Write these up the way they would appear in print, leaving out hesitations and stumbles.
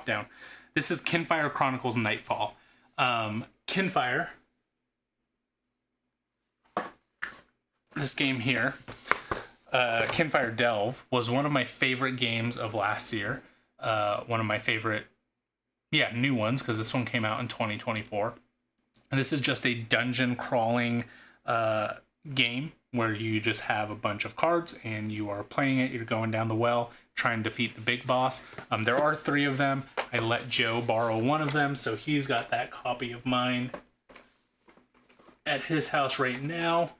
top down. This is Kinfire Chronicles Nightfall. Kinfire, this game here, Kinfire Delve, was one of my favorite games of last year. One of my favorite, new ones, because this one came out in 2024. And this is just a dungeon crawling game where you just have a bunch of cards and you are playing it. You're going down the well, trying to defeat the big boss. There are 3 of them. I let Joe borrow one of them, so he's got that copy of mine at his house right now.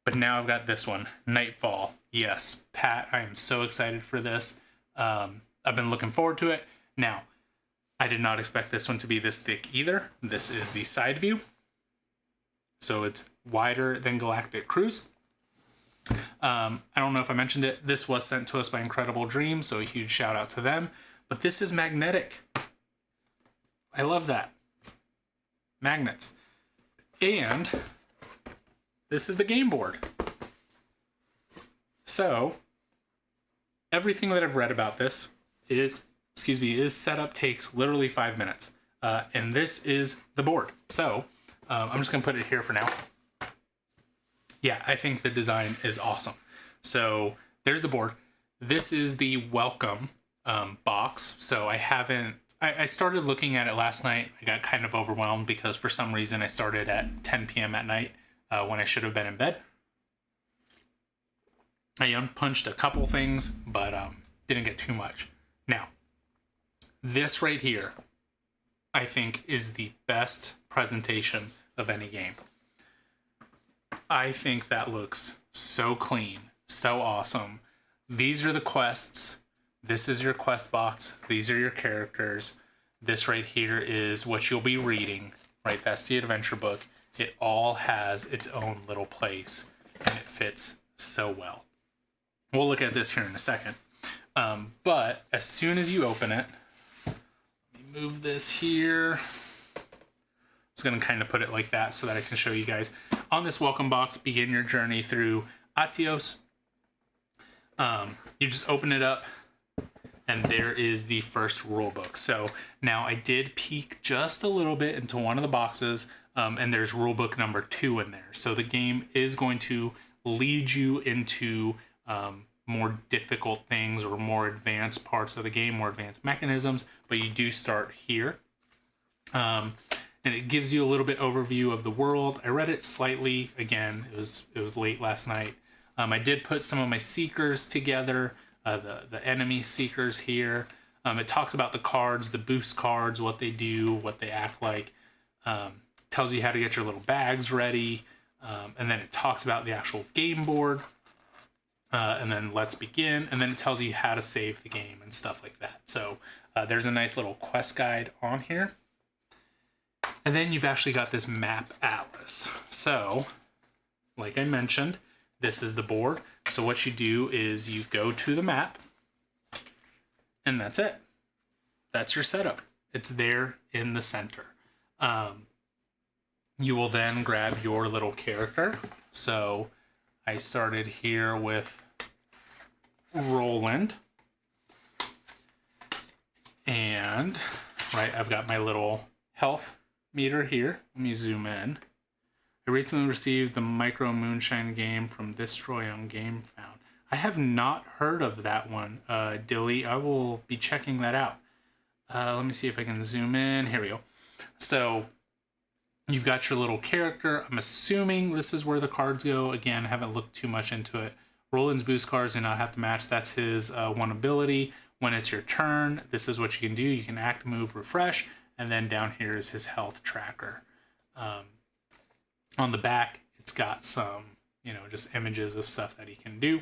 But now I've got this one, Nightfall. Yes, Pat, I am so excited for this. I've been looking forward to it. Now, I did not expect this one to be this thick either. This is the side view. So it's wider than Galactic Cruise. I don't know if I mentioned it. This was sent to us by Incredible Dreams, so a huge shout out to them. But this is magnetic. I love that. Magnets. And this is the game board. So everything that I've read about this is setup takes literally 5 minutes. And this is the board. So I'm just going to put it here for now. Yeah, I think the design is awesome. So there's the board. This is the welcome box. So I started looking at it last night. I got kind of overwhelmed because for some reason I started at 10 p.m. at night when I should have been in bed. I unpunched a couple things, but didn't get too much. Now, this right here, I think, is the best presentation of any game. I think that looks so clean, so awesome. These are the quests. This is your quest box. These are your characters. This right here is what you'll be reading, right? That's the adventure book. It all has its own little place, and it fits so well. We'll look at this here in a second. But as soon as you open it, let me move this here. I'm just going to kind of put it like that so that I can show you guys. On this welcome box, begin your journey through Atios. You just open it up, and there is the first rule book. So now I did peek just a little bit into one of the boxes, and there's rule book number 2 in there. So the game is going to lead you into more difficult things or more advanced parts of the game, more advanced mechanisms, but you do start here. And it gives you a little bit overview of the world. I read it slightly. Again, it was late last night. I did put some of my seekers together, the enemy seekers here. It talks about the cards, the boost cards, what they do, what they act like. Tells you how to get your little bags ready. And then it talks about the actual game board. And then let's begin. And then it tells you how to save the game and stuff like that. So there's a nice little quest guide on here. And then you've actually got this map atlas. So, like I mentioned, this is the board. So what you do is you go to the map, and that's it. That's your setup. It's there in the center. You will then grab your little character. So I started here with Roland. And, right, I've got my little health meter here. Let me zoom in. I recently received the Micro Moonshine game from Destroy on Game Found. I have not heard of that one, Dilly. I will be checking that out. Let me see if I can zoom in. Here we go. So you've got your little character. I'm assuming this is where the cards go. Again, I haven't looked too much into it. Roland's boost cards do not have to match. That's his one ability. When it's your turn, this is what you can do. You can act, move, refresh. And then down here is his health tracker. On the back, it's got some, just images of stuff that he can do.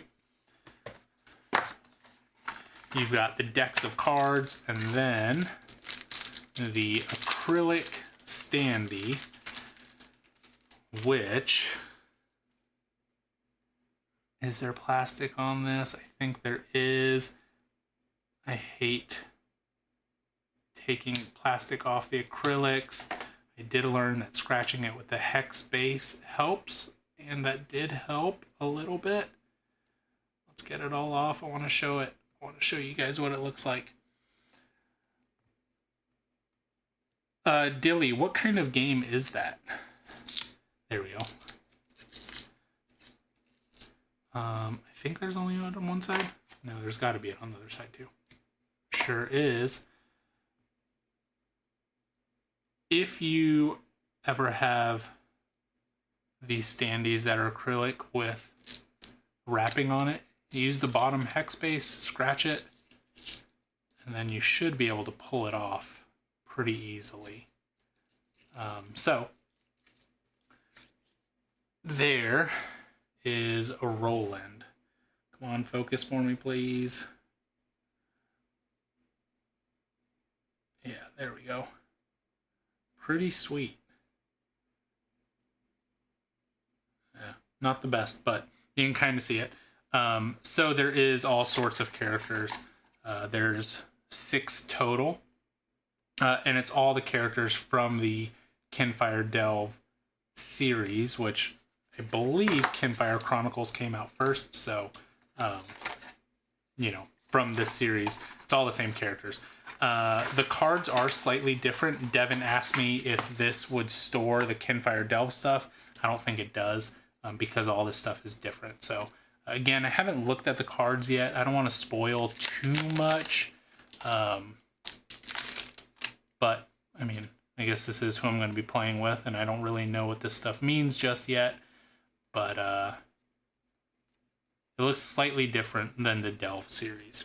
You've got the decks of cards, and then the acrylic standee, which, is there plastic on this? I think there is. I hate taking plastic off the acrylics. I did learn that scratching it with the hex base helps, and that did help a little bit. Let's get it all off. I want to show it. I want to show you guys what it looks like. Dilly, what kind of game is that? There we go. I think there's only on one side. No, there's got to be it on the other side too. Sure is. If you ever have these standees that are acrylic with wrapping on it, use the bottom hex base, scratch it, and then you should be able to pull it off pretty easily. So there is a Roland. Come on, focus for me, please. Yeah, there we go. Pretty sweet. Yeah, not the best, but you can kind of see it. So there is all sorts of characters. There's 6 total. And it's all the characters from the Kinfire Delve series, which I believe Kinfire Chronicles came out first. So, you know, from this series, it's all the same characters. The cards are slightly different. Devin asked me if this would store the Kinfire Delve stuff. I don't think it does, because all this stuff is different. So, again, I haven't looked at the cards yet. I don't want to spoil too much. But, I mean, I guess this is who I'm going to be playing with, and I don't really know what this stuff means just yet. But, it looks slightly different than the Delve series.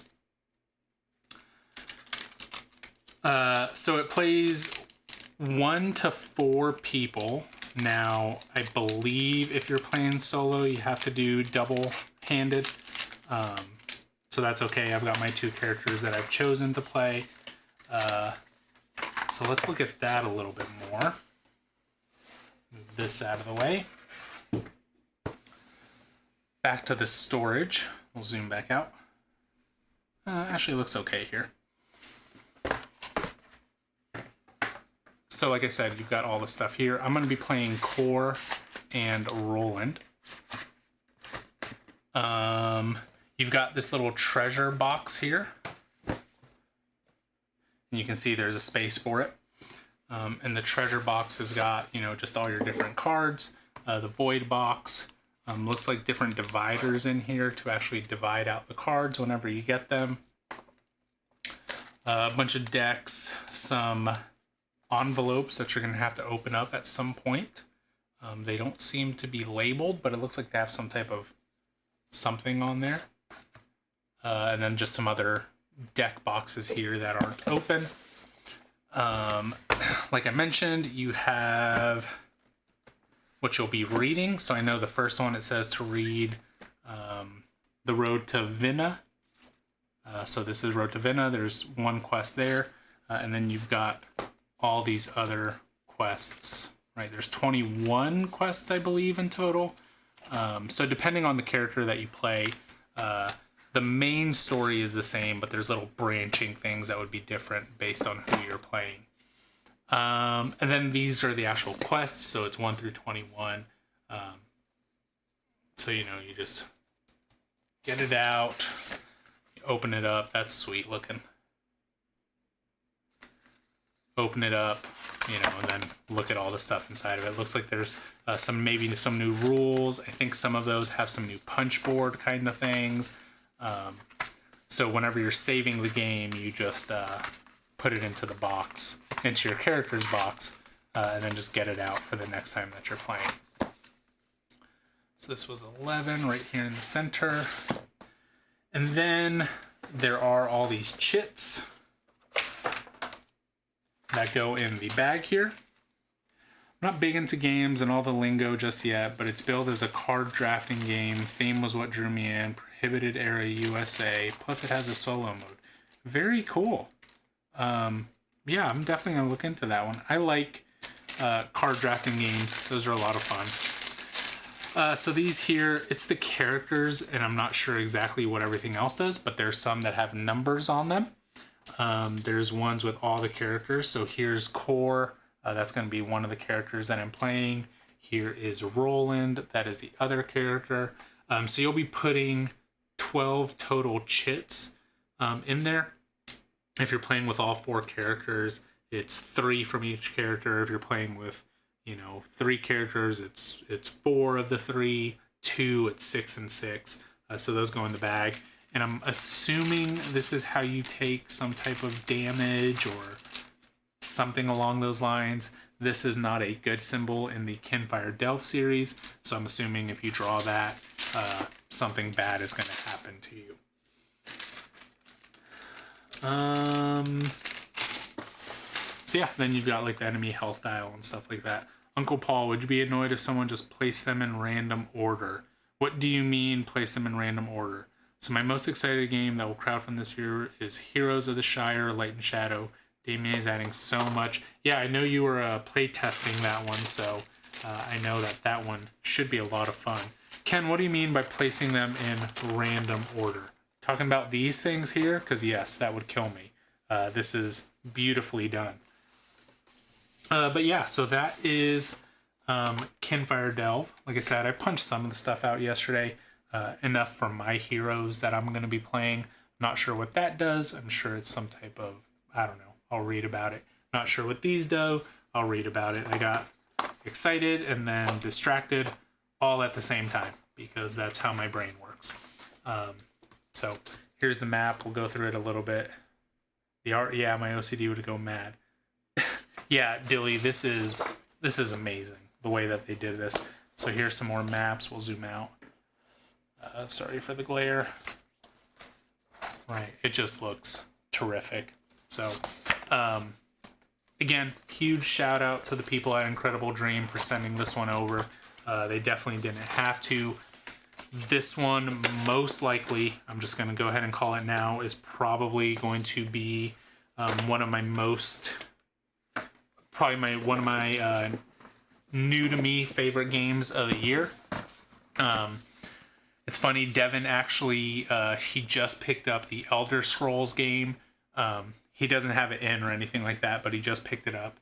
So it plays 1 to 4 people. Now, I believe if you're playing solo, you have to do double-handed. So that's okay. I've got my 2 characters that I've chosen to play. So let's look at that a little bit more. Move this out of the way. Back to the storage. We'll zoom back out. Actually, it looks okay here. So like I said, you've got all the stuff here. I'm going to be playing Core and Roland. You've got this little treasure box here. And you can see there's a space for it. And the treasure box has got, you know, just all your different cards. The void box. Looks like different dividers in here to actually divide out the cards whenever you get them. A bunch of decks, some envelopes that you're going to have to open up at some point. They don't seem to be labeled, but it looks like they have some type of something on there. And then just some other deck boxes here that aren't open. Like I mentioned, you have what you'll be reading. So I know the first one, it says to read The Road to Vinna. So this is Road to Vinna. There's 1 quest there. And then you've got all these other quests, right? There's 21 quests, I believe, in total. So depending on the character that you play, the main story is the same, but there's little branching things that would be different based on who you're playing. And then these are the actual quests, so it's 1 through 21. So, you know, you just get it out, you open it up. That's sweet looking. Open it up, you know, and then look at all the stuff inside of it. It looks like there's maybe some new rules. I think some of those have some new punch board kind of things. So whenever you're saving the game, you just put it into the box, into your character's box, and then just get it out for the next time that you're playing. So this was 11 right here in the center. And then there are all these chits that go in the bag here. I'm not big into games and all the lingo just yet, but it's billed as a card drafting game. Theme was what drew me in. Prohibited era USA. Plus it has a solo mode. Very cool. Yeah, I'm definitely gonna look into that one. I like card drafting games. Those are a lot of fun. So these here, it's the characters, and I'm not sure exactly what everything else does, but there's some that have numbers on them. There's ones with all the characters. So here's Core. That's going to be one of the characters that I'm playing. Here is Roland. That is the other character. So you'll be putting 12 total chits in there. If you're playing with all 4 characters, it's 3 from each character. If you're playing with, 3 characters, it's 4 of the 3. 2, it's 6 and 6. So those go in the bag. And I'm assuming this is how you take some type of damage or something along those lines. This is not a good symbol in the Kinfire Delve series, so I'm assuming if you draw that, something bad is going to happen to you. So yeah, then you've got like the enemy health dial and stuff like that. Uncle Paul, would you be annoyed if someone just placed them in random order? What do you mean place them in random order? So my most excited game that will crowdfund this year is Heroes of the Shire, Light and Shadow. Damien is adding so much. Yeah, I know you were play testing that one, so I know that one should be a lot of fun. Ken, what do you mean by placing them in random order? Talking about these things here? Because yes, that would kill me. This is beautifully done. But yeah, so that is Kinfire Delve. Like I said, I punched some of the stuff out yesterday. Enough for my heroes that I'm going to be playing. Not sure what that does. I'm sure it's some type of, I don't know. I'll read about it. Not sure what these do. I'll read about it. I got excited and then distracted all at the same time because that's how my brain works. So here's the map. We'll go through it a little bit. The art, yeah, my OCD would go mad. Yeah, Dilly, this is amazing the way that they did this. So here's some more maps. We'll zoom out. Sorry for the glare. Right, it just looks terrific. So, again, huge shout out to the people at Incredible Dream for sending this one over. They definitely didn't have to. This one, most likely, I'm just going to go ahead and call it now, is probably going to be one of my new to me favorite games of the year. It's funny, Devin actually, he just picked up the Elder Scrolls game. He doesn't have it in or anything like that, but he just picked it up.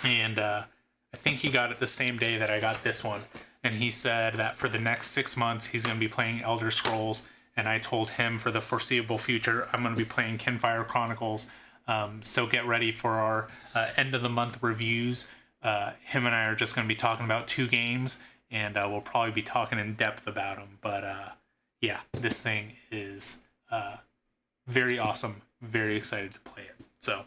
And I think he got it the same day that I got this one. And he said that for the next 6 months, he's going to be playing Elder Scrolls. And I told him for the foreseeable future, I'm going to be playing Kinfire Chronicles. So get ready for our end of the month reviews. Him and I are just going to be talking about 2 games. And we'll probably be talking in depth about them. But yeah, this thing is very awesome. Very excited to play it. So